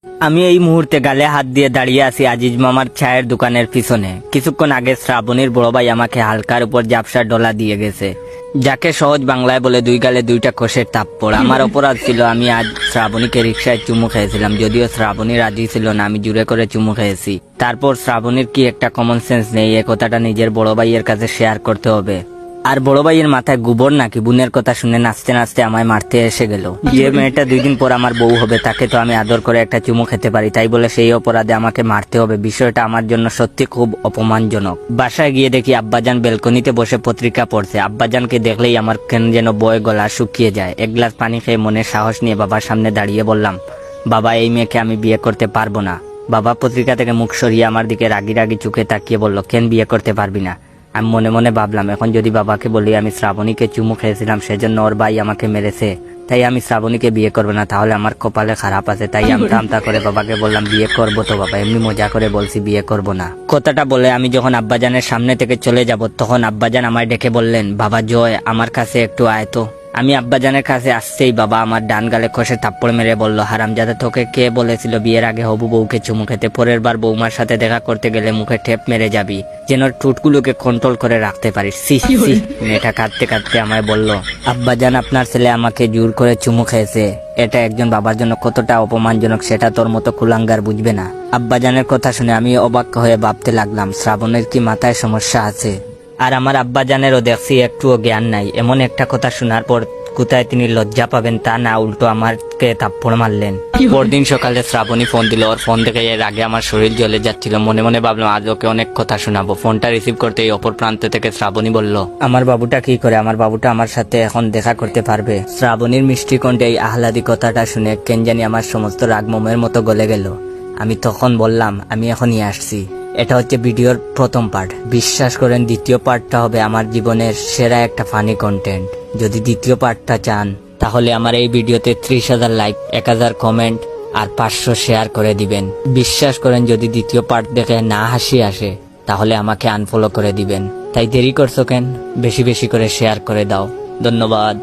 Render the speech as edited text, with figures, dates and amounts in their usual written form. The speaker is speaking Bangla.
আমি এই মুহূর্তে গালে হাত দিয়ে দাঁড়িয়ে আছি আজিজ মামার চায়ের দোকানের পিছনে। কিছুক্ষণ আগে শ্রাবণীর বড় ভাই আমাকে হালকার উপর ঝাপসা ডলা দিয়ে গেছে, যাকে সহজ বাংলায় বলে দুই গালে দুইটা কোষের থাপ্পড়। আমার অপরাধ ছিল, আমি আজ শ্রাবণীকে রিক্সায় চুমু খেয়েছিলাম, যদিও শ্রাবণী রাজি ছিল না, আমি জোরে করে চুমু খেয়েছি। তারপর শ্রাবণীর কি একটা কমন সেন্স নেই, এ কথাটা নিজের বড় ভাইয়ের কাছে শেয়ার করতে হবে। আর বড় ভাইয়ের মাথায় গোবর নাকি, বোনের কথা শুনে নাচতে নাচতে আমায় মারতে এসে গেল। যে মেয়েটা 2 দিন পর আমার বউ হবে, তাকে তো আমি আদর করে একটা চুমু খেতে পারি, তাই বলে সেই অপরাধে আমাকে মারতে হবে? বিষয়টা আমার জন্য সত্যি খুব অপমানজনক। বাসায় গিয়ে দেখি আব্বাজান বেলকনিতে বসে পত্রিকা পড়ছে। আব্বাজানকে দেখলেই আমার কেন যেন বয়ে গলা শুকিয়ে যায়। 1 গ্লাস পানি খেয়ে মনে সাহস নিয়ে বাবার সামনে দাঁড়িয়ে বললাম, বাবা, এই মেয়েকে আমি বিয়ে করতে পারবো না। বাবা পত্রিকা থেকে মুখ সরিয়ে আমার দিকে রাগি রাগি চোখে তাকিয়ে বলল, কেন বিয়ে করতে পারবি না? আমি মনে মনে ভাবলাম, এখন যদি বাবাকে বলি আমি শ্রাবণীকে চুমু খেয়েছিলাম, সেজন্য ওর ভাই আমাকে মেরেছে, তাই আমি শ্রাবণীকে বিয়ে করবো না, তাহলে আমার কপালে খারাপ আছে। তাই আমতা আমতা করে বাবাকে বললাম, বিয়ে করবো তো বাবা, এমনি মজা করে বলছি বিয়ে করবো না। কথাটা বলে আমি যখন আব্বাজানের সামনে থেকে চলে যাব, তখন আব্বাজান আমায় ডেকে বললেন, বাবা জয়, আমার কাছে একটু আয় তো। আমি আব্বাজানের কাছে আসছেই বাবা আমার ডান গালে কষে থাপ্পড় মেরে বলল, হারামজাদা, তোকে কে বলেছিল বিয়ের আগে হবু বউকে চুমু খেতে? পরের বার বৌমার সাথে দেখা করতে গেলে মুখে ঠেপ মেরে যাবি, যেন ঠোঁটগুলোকে কন্ট্রোল করে রাখতে পারিস। সি সি। মেয়েটা কাঁদতে কাঁদতে আমায় বলল, আব্বাজান, আপনার ছেলে আমাকে জোর করে চুমু খেয়েছে। এটা একজন বাবার জন্য কতটা অপমানজনক সেটা তোর মতো কুলাঙ্গার বুঝবে না। আব্বাজানের কথা শুনে আমি অবাক হয়ে ভাবতে লাগলাম, শ্রাবণের কি মাথায় সমস্যা আছে? আর আমার আব্বাজানেরও দেখছি একটুও জ্ঞান নাই। এমন একটা কথা শোনার পর কোথায় তিনি লজ্জা পাবেন তা না, উল্টো আমাকে থাপ্পড় মারলেন। পরদিন সকালে শ্রাবণী ফোন দিল। ওর ফোন দেখে এর আগে আমার শরীর জ্বলে যাচ্ছিল। মনে মনে ভাবলাম, আজ ওকে অনেক কথা শোনাবো। ফোনটা রিসিভ করতে এই অপর প্রান্ত থেকে শ্রাবণী বলল, আমার বাবুটা কি করে? আমার বাবুটা আমার সাথে এখন দেখা করতে পারবে? শ্রাবণীর মিষ্টি কণ্ঠে এই আহ্লাদি কথাটা শুনে কেন জানি আমার সমস্ত রাগ মোমের মতো গলে গেল। আমি তখন বললাম, আমি এখনই আসছি। এটা হচ্ছে ভিডিওর প্রথম পার্ট। বিশ্বাস করেন, দ্বিতীয় পার্টটা হবে আমার জীবনের সেরা একটা ফানি কন্টেন্ট। যদি দ্বিতীয় পার্টটা চান, তাহলে আমার এই ভিডিওতে 30,000 লাইক, 1000 কমেন্ট আর 500 শেয়ার করে দিবেন। বিশ্বাস করেন, যদি দ্বিতীয় পার্ট দেখে না হাসি আসে, তাহলে আমাকে আনফলো করে দিবেন। তাই দেরি করছো কেন? বেশি বেশি করে শেয়ার করে দাও। ধন্যবাদ।